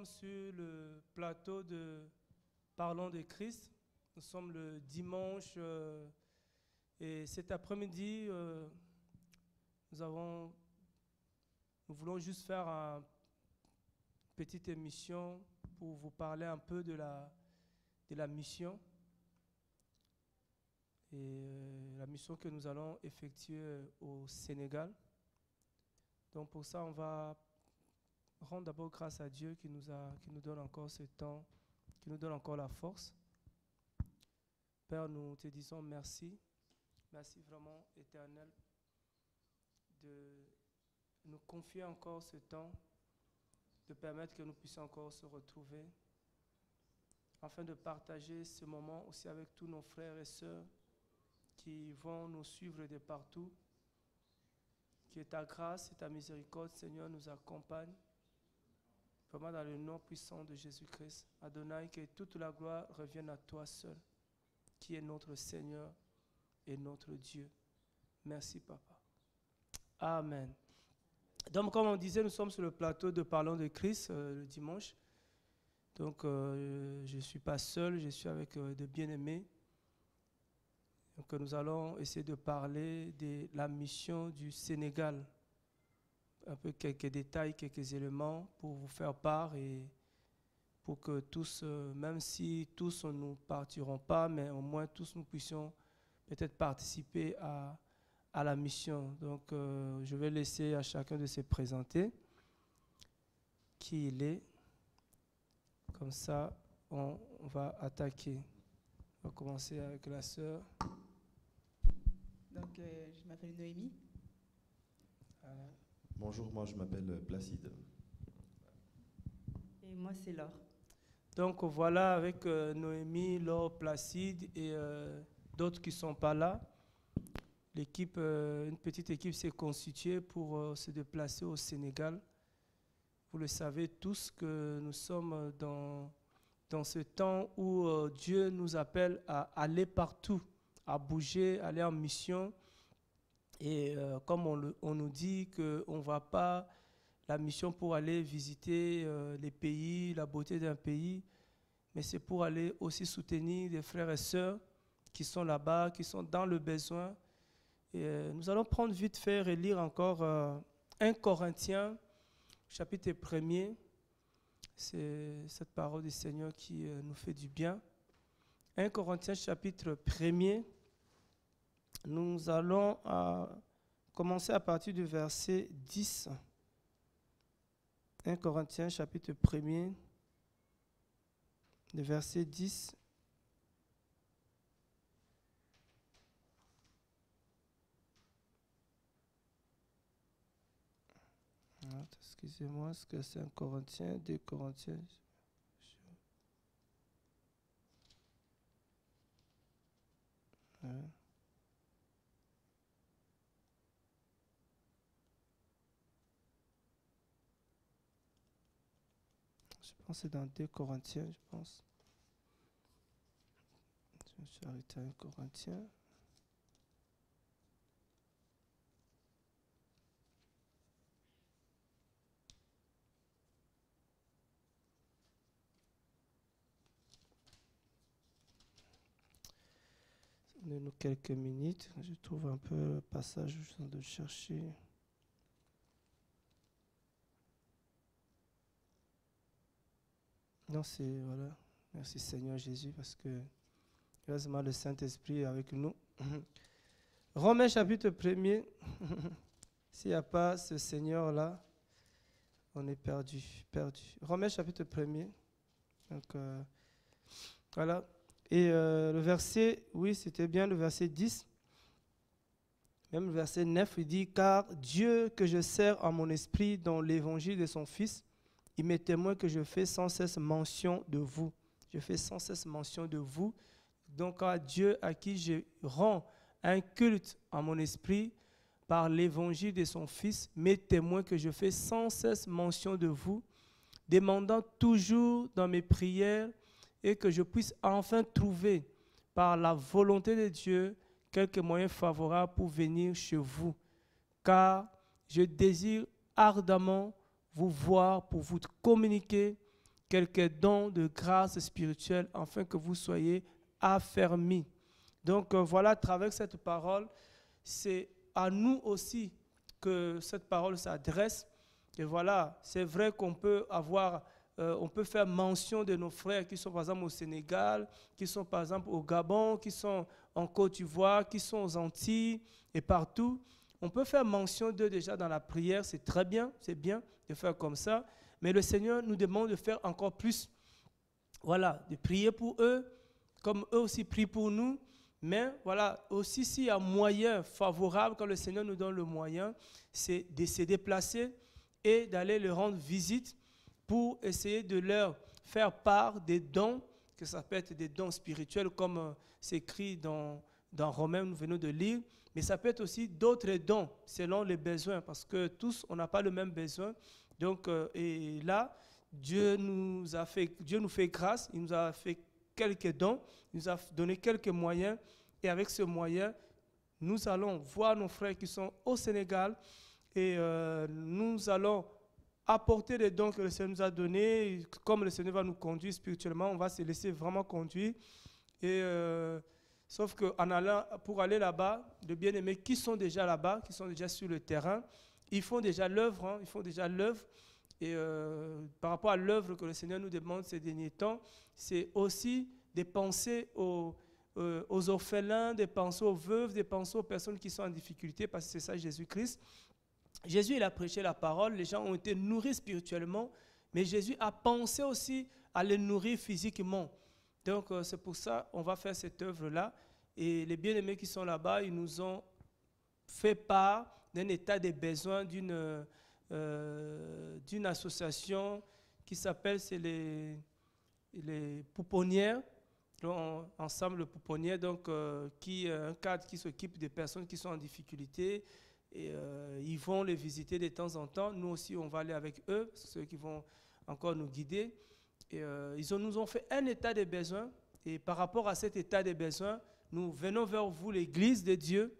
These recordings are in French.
sommes sur le plateau de Parlons de Christ. Nous sommes le dimanche et cet après-midi, nous voulons juste faire une petite émission pour vous parler un peu de la mission et la mission que nous allons effectuer au Sénégal. Donc pour ça, on va rendre d'abord grâce à Dieu qui nous donne encore ce temps, qui nous donne encore la force. Père, nous te disons merci. Merci vraiment, Éternel, de nous confier encore ce temps, de permettre que nous puissions encore se retrouver, afin de partager ce moment aussi avec tous nos frères et sœurs qui vont nous suivre de partout. Que ta grâce et ta miséricorde, Seigneur, nous accompagnent. Vraiment dans le nom puissant de Jésus-Christ. Adonai, que toute la gloire revienne à toi seul, qui est notre Seigneur et notre Dieu. Merci, Papa. Amen. Donc, comme on disait, nous sommes sur le plateau de Parlons de Christ le dimanche. Donc, je ne suis pas seul, je suis avec de bien-aimés. Donc, nous allons essayer de parler de la mission du Sénégal. Un peu quelques détails, quelques éléments pour vous faire part et pour que tous, même si tous nous partirons pas, mais au moins tous nous puissions peut-être participer à la mission. Donc, je vais laisser à chacun de se présenter qui il est. Comme ça, on va attaquer. On va commencer avec la sœur. Donc, je m'appelle Noémie. Bonjour, moi je m'appelle Placide. Et moi, c'est Laure. Donc voilà, avec Noémie, Laure, Placide et d'autres qui ne sont pas là, l'équipe, une petite équipe s'est constituée pour se déplacer au Sénégal. Vous le savez tous que nous sommes dans ce temps où Dieu nous appelle à aller partout, à bouger, aller en mission. Et comme on nous dit qu'on ne va pas la mission pour aller visiter les pays, la beauté d'un pays, mais c'est pour aller aussi soutenir des frères et sœurs qui sont là-bas, qui sont dans le besoin. Et nous allons prendre vite fait et lire encore 1 Corinthiens, chapitre 1er. C'est cette parole du Seigneur qui nous fait du bien. 1 Corinthiens, chapitre 1er. Nous allons commencer à partir du verset 10. 1 Corinthiens, chapitre 1er, le verset 10. Excusez-moi, est-ce que c'est 1 Corinthiens, 2 Corinthiens? Je pense que c'est dans 2 Corinthiens, je pense. Je me suis arrêté à 1 Corinthiens. Donnez-nous quelques minutes. Je trouve un peu le passage, je suis en train de le chercher. Non, c'est, voilà. Merci Seigneur Jésus, parce que heureusement le Saint-Esprit est avec nous. Romains chapitre 1er. S'il n'y a pas ce Seigneur-là, on est perdu. Romains chapitre 1er. Donc, voilà. Et le verset, oui, c'était bien le verset 10. Même le verset 9, il dit « Car Dieu que je sers en mon esprit dans l'évangile de son Fils, il m'est témoin que je fais sans cesse mention de vous. » Je fais sans cesse mention de vous. Donc à Dieu à qui je rends un culte en mon esprit par l'évangile de son Fils, m'est témoin que je fais sans cesse mention de vous, demandant toujours dans mes prières et que je puisse enfin trouver par la volonté de Dieu quelques moyens favorables pour venir chez vous. Car je désire ardemment vous voir pour vous communiquer quelques dons de grâce spirituelle afin que vous soyez affermis. Donc voilà, à travers cette parole, c'est à nous aussi que cette parole s'adresse. Et voilà, c'est vrai qu'on peut avoir, on peut faire mention de nos frères qui sont par exemple au Sénégal, qui sont par exemple au Gabon, qui sont en Côte d'Ivoire, qui sont aux Antilles et partout. On peut faire mention d'eux déjà dans la prière, c'est très bien, c'est bien de faire comme ça. Mais le Seigneur nous demande de faire encore plus. Voilà, de prier pour eux, comme eux aussi prient pour nous. Mais voilà, aussi s'il y a un moyen favorable, quand le Seigneur nous donne le moyen, c'est de se déplacer et d'aller leur rendre visite pour essayer de leur faire part des dons, que ça peut être des dons spirituels, comme c'est écrit dans Romains, nous venons de lire, mais ça peut être aussi d'autres dons selon les besoins, parce que tous, on n'a pas le même besoin. Donc, et là, Dieu nous fait grâce, il nous a fait quelques dons, il nous a donné quelques moyens, et avec ce moyen, nous allons voir nos frères qui sont au Sénégal, et nous allons apporter les dons que le Seigneur nous a donnés. Comme le Seigneur va nous conduire spirituellement, on va se laisser vraiment conduire. Et sauf qu'en allant, pour aller là-bas, de bien-aimés qui sont déjà là-bas, qui sont déjà sur le terrain, ils font déjà l'œuvre, hein, ils font déjà l'œuvre. Et par rapport à l'œuvre que le Seigneur nous demande ces derniers temps, c'est aussi de penser aux orphelins, de penser aux veuves, de penser aux personnes qui sont en difficulté, parce que c'est ça Jésus-Christ. Jésus, il a prêché la parole, les gens ont été nourris spirituellement, mais Jésus a pensé aussi à les nourrir physiquement. Donc, c'est pour ça qu'on va faire cette œuvre-là. Et les bien-aimés qui sont là-bas, ils nous ont fait part d'un état des besoins d'une association qui s'appelle les pouponnières, ensemble pouponnières, donc qui est un cadre qui s'occupe des personnes qui sont en difficulté. Et ils vont les visiter de temps en temps. Nous aussi, on va aller avec eux, ceux qui vont encore nous guider. Et nous ont fait un état des besoins. Et par rapport à cet état des besoins, nous venons vers vous, l'Église de Dieu,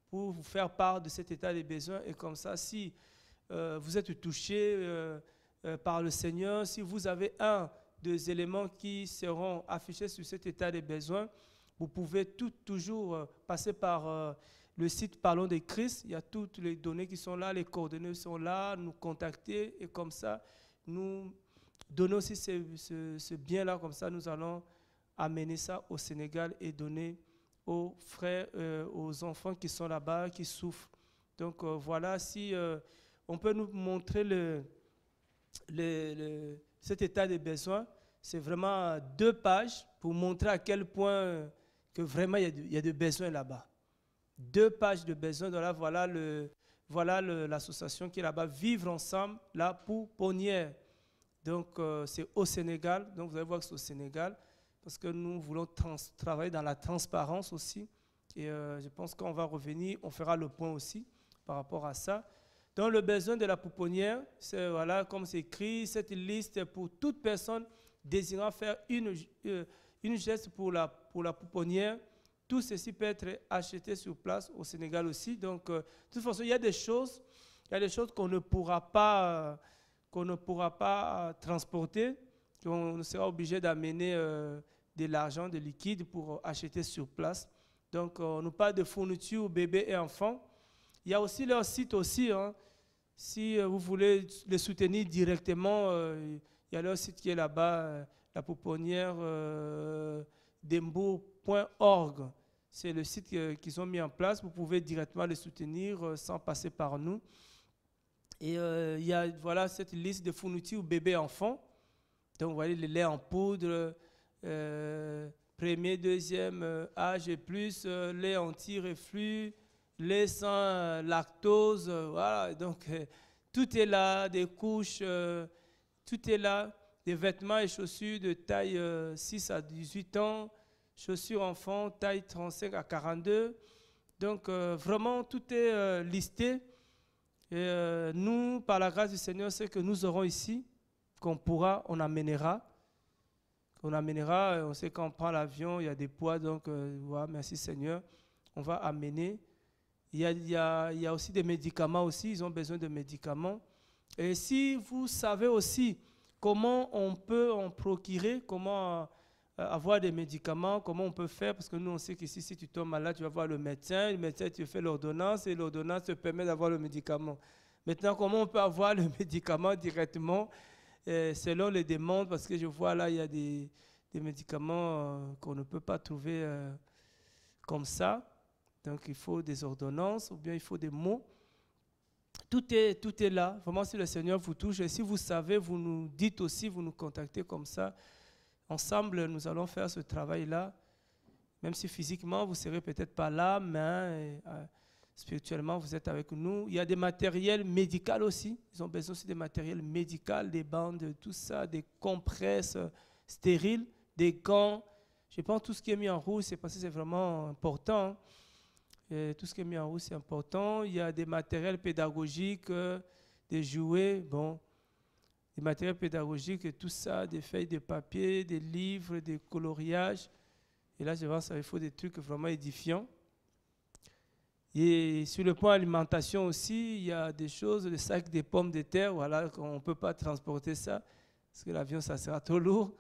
pour vous faire part de cet état des besoins. Et comme ça, si vous êtes touché par le Seigneur, si vous avez un des éléments qui seront affichés sur cet état des besoins, vous pouvez toujours passer par le site Parlons de Christ. Il y a toutes les données qui sont là, les coordonnées sont là, nous contacter et comme ça, nous donner aussi ce bien-là. Comme ça, nous allons amener ça au Sénégal et donner aux frères, aux enfants qui sont là-bas, qui souffrent. Donc voilà, si on peut nous montrer cet état des besoins, c'est vraiment 2 pages pour montrer à quel point que vraiment il y a des besoins là-bas. 2 pages de besoins. Donc là, voilà l'association qui est là-bas, Vivre ensemble, la pouponnière. Donc c'est au Sénégal. Donc vous allez voir que c'est au Sénégal, parce que nous voulons travailler dans la transparence aussi. Et je pense qu'on va revenir, on fera le point aussi par rapport à ça. Donc le besoin de la pouponnière, c'est voilà, comme c'est écrit, cette liste pour toute personne désirant faire une geste pour la pouponnière. Tout ceci peut être acheté sur place au Sénégal aussi. Donc, de toute façon, il y a des choses qu'on ne pourra pas transporter, qu'on sera obligé d'amener de l'argent, de liquide pour acheter sur place. Donc, on nous parle de fournitures bébés et enfants. Il y a aussi leur site aussi. Hein. Si vous voulez les soutenir directement, il y a leur site qui est là-bas, la pouponnière dembourg.org. C'est le site qu'ils ont mis en place. Vous pouvez directement les soutenir sans passer par nous. Et il y a voilà, cette liste de fournitures bébés et enfants. Donc, vous voyez, le lait en poudre, premier, deuxième âge et plus, lait anti-reflux, lait sans lactose. Voilà, donc tout est là, des couches, tout est là, des vêtements et chaussures de taille 6 à 18 ans, chaussures enfants, taille 35 à 42. Donc, vraiment, tout est listé. Et nous, par la grâce du Seigneur, ce que nous aurons ici, on amènera. On sait quand on prend l'avion, il y a des poids, donc voilà, merci Seigneur, on va amener. Il y a aussi des médicaments aussi, ils ont besoin de médicaments. Et si vous savez aussi comment on peut en procurer, comment avoir des médicaments, comment on peut faire, parce que nous on sait qu'ici, si tu tombes malade, tu vas voir le médecin te fait l'ordonnance et l'ordonnance te permet d'avoir le médicament. Maintenant, comment on peut avoir le médicament directement selon les demandes, parce que je vois là, il y a des médicaments qu'on ne peut pas trouver comme ça. Donc, il faut des ordonnances ou bien il faut des mots. Tout est là. Vraiment, si le Seigneur vous touche, et si vous savez, vous nous dites aussi, vous nous contactez comme ça. Ensemble, nous allons faire ce travail-là. Même si physiquement, vous ne serez peut-être pas là, mais spirituellement, vous êtes avec nous. Il y a des matériels médicaux aussi. Ils ont besoin aussi des matériels médicaux, des bandes, tout ça, des compresses stériles, des gants. Je pense que tout ce qui est mis en rouge, c'est parce que c'est vraiment important. Et tout ce qui est mis en rouge, c'est important. Il y a des matériels pédagogiques, des jouets, bon, des matériels pédagogiques, tout ça, des feuilles de papier, des livres, des coloriages. Et là, je pense qu'il faut des trucs vraiment édifiants. Et sur le point alimentation aussi, il y a des choses, les sacs de pommes de terre, voilà, on ne peut pas transporter ça, parce que l'avion, ça sera trop lourd.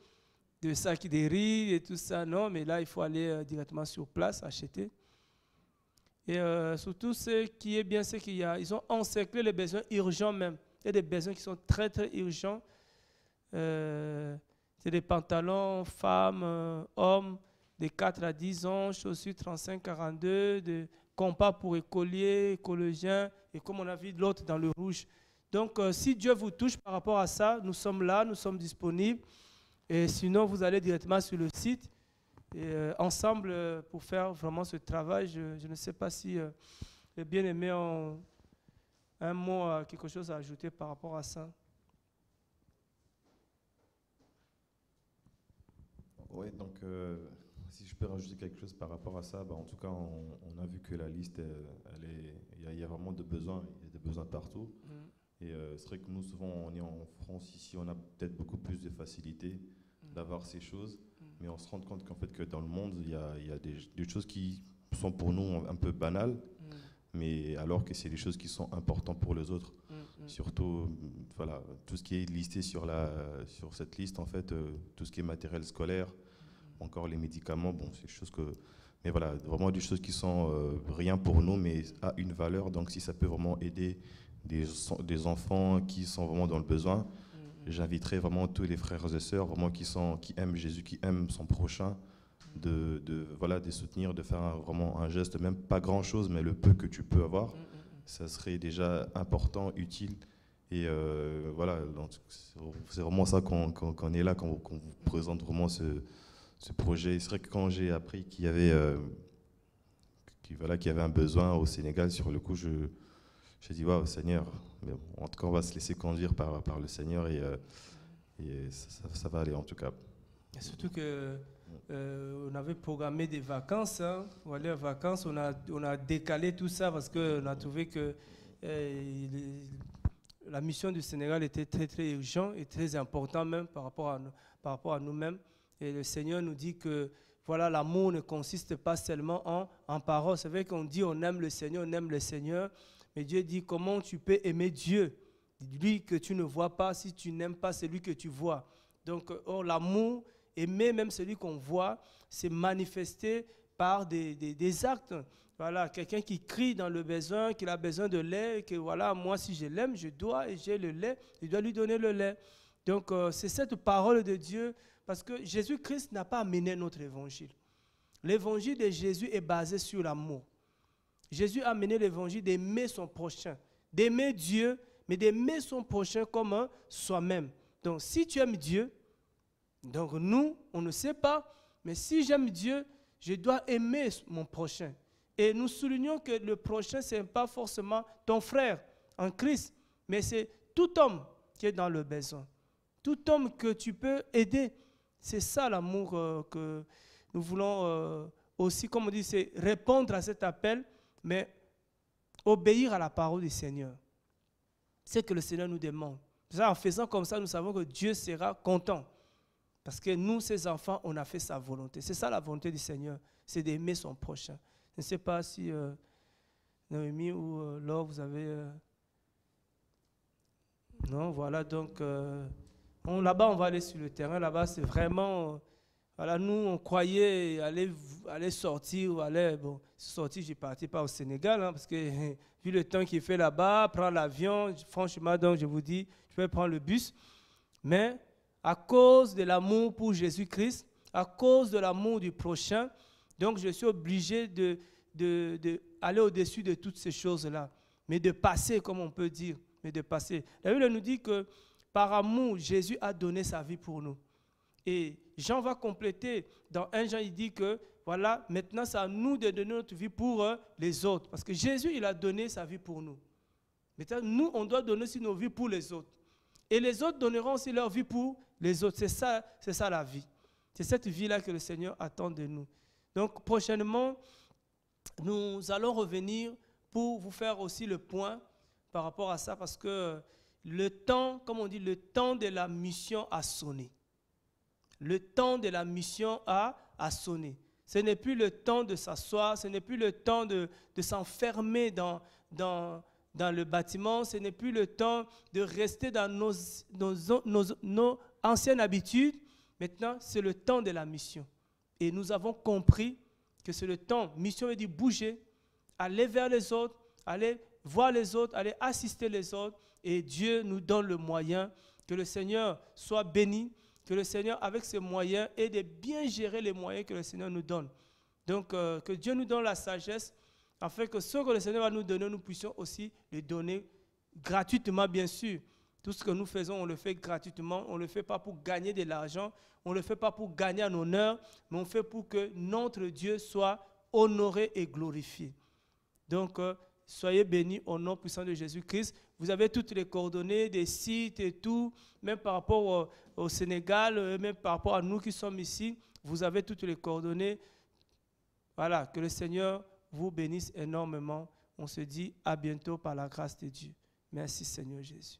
Des sacs de riz et tout ça, non, mais là, il faut aller directement sur place, acheter. Et surtout, ce qui est bien, c'est qu'ils ont encerclé les besoins urgents même. Il y a des besoins qui sont très, très urgents. C'est des pantalons, femmes, hommes, de 4 à 10 ans, chaussures 35-42, des compas pour écoliers, collégiens, et comme on a vu l'autre dans le rouge. Donc, si Dieu vous touche par rapport à ça, nous sommes là, nous sommes disponibles. Et sinon, vous allez directement sur le site. Et ensemble, pour faire vraiment ce travail, je ne sais pas si les bien-aimés ont un mot, quelque chose à ajouter par rapport à ça. Oui, donc si je peux rajouter quelque chose par rapport à ça, en tout cas, on a vu que la liste, il y a vraiment des besoins, il y a des besoins partout. Et c'est vrai que nous, souvent, on est en France, ici, on a peut-être beaucoup plus de facilité d'avoir ces choses, mais on se rend compte qu'en fait, que dans le monde, il y a des choses qui sont pour nous un peu banales, mais alors que c'est des choses qui sont importantes pour les autres. Surtout, voilà, tout ce qui est listé sur cette liste, en fait, tout ce qui est matériel scolaire, encore les médicaments, bon, c'est des choses que... Mais voilà, vraiment des choses qui sont rien pour nous, mais à une valeur. Donc, si ça peut vraiment aider des enfants qui sont vraiment dans le besoin, j'inviterai vraiment tous les frères et sœurs vraiment qui aiment Jésus, qui aiment son prochain, de soutenir, de faire vraiment un geste, même pas grand-chose, mais le peu que tu peux avoir, ça serait déjà important, utile. Et voilà, donc c'est vraiment ça qu'on est là, qu'on vous présente vraiment ce projet. C'est vrai que quand j'ai appris qu'il y avait un besoin au Sénégal, sur le coup, j'ai dit, waouh, Seigneur, mais bon, en tout cas, on va se laisser conduire par le Seigneur et ça va aller en tout cas. Et surtout que on avait programmé des vacances, hein, pour aller en vacances, on a décalé tout ça parce qu'on a trouvé que la mission du Sénégal était très très urgente et très importante même par rapport à nous-mêmes. Et le Seigneur nous dit que voilà, l'amour ne consiste pas seulement en paroles. C'est vrai qu'on dit on aime le Seigneur, mais Dieu dit comment tu peux aimer Dieu, lui que tu ne vois pas, si tu n'aimes pas celui que tu vois. Donc, l'amour, aimer même celui qu'on voit, c'est manifesté par des actes. Voilà, quelqu'un qui crie dans le besoin, qu'il a besoin de lait, que voilà, moi si je l'aime, je dois, et j'ai le lait, je dois lui donner le lait. Donc, c'est cette parole de Dieu, parce que Jésus-Christ n'a pas amené notre évangile. L'évangile de Jésus est basé sur l'amour. Jésus a amené l'évangile d'aimer son prochain, d'aimer Dieu, mais d'aimer son prochain comme soi-même. Donc, si tu aimes Dieu, donc nous, on ne sait pas, mais si j'aime Dieu, je dois aimer mon prochain. Et nous soulignons que le prochain, ce n'est pas forcément ton frère en Christ, mais c'est tout homme qui est dans le besoin. Tout homme que tu peux aider. C'est ça l'amour que nous voulons aussi, comme on dit, c'est répondre à cet appel, mais obéir à la parole du Seigneur. C'est ce que le Seigneur nous demande. En faisant comme ça, nous savons que Dieu sera content. Parce que nous, ses enfants, on a fait sa volonté. C'est ça la volonté du Seigneur, c'est d'aimer son prochain. Je ne sais pas si Noémie ou Laure, vous avez... Non, voilà, donc Là-bas, on va aller sur le terrain. Là-bas, c'est vraiment... voilà, nous, on croyait aller sortir ou aller... Bon, sortir, je ne partais pas au Sénégal, hein, parce que vu le temps qu'il fait là-bas, prendre l'avion, franchement, donc je vous dis, je vais prendre le bus. Mais à cause de l'amour pour Jésus-Christ, à cause de l'amour du prochain, donc je suis obligé d'aller au-dessus de toutes ces choses-là. Mais de passer, comme on peut dire, mais de passer. La Bible nous dit que par amour, Jésus a donné sa vie pour nous. Et Jean va compléter, dans 1 Jean, il dit que, voilà, maintenant c'est à nous de donner notre vie pour les autres. Parce que Jésus, il a donné sa vie pour nous. Maintenant, nous, on doit donner aussi nos vies pour les autres. Et les autres donneront aussi leur vie pour les autres. C'est ça la vie. C'est cette vie-là que le Seigneur attend de nous. Donc, prochainement, nous allons revenir pour vous faire aussi le point par rapport à ça, parce que le temps, comme on dit, le temps de la mission a sonné. Le temps de la mission a sonné. Ce n'est plus le temps de s'asseoir, ce n'est plus le temps de s'enfermer dans le bâtiment, ce n'est plus le temps de rester dans nos anciennes habitudes. Maintenant, c'est le temps de la mission. Et nous avons compris que c'est le temps. Mission veut dire bouger, aller vers les autres, aller voir les autres, aller assister les autres. Et Dieu nous donne le moyen. Que le Seigneur soit béni, que le Seigneur, avec ses moyens, ait de bien gérer les moyens que le Seigneur nous donne. Donc, que Dieu nous donne la sagesse, afin que ce que le Seigneur va nous donner, nous puissions aussi le donner gratuitement, bien sûr. Tout ce que nous faisons, on le fait gratuitement. On ne le fait pas pour gagner de l'argent. On ne le fait pas pour gagner en honneur, mais on fait pour que notre Dieu soit honoré et glorifié. Donc, soyez bénis au nom puissant de Jésus-Christ. Vous avez toutes les coordonnées des sites et tout, même par rapport au Sénégal, même par rapport à nous qui sommes ici. Vous avez toutes les coordonnées. Voilà, que le Seigneur vous bénisse énormément. On se dit à bientôt par la grâce de Dieu. Merci Seigneur Jésus.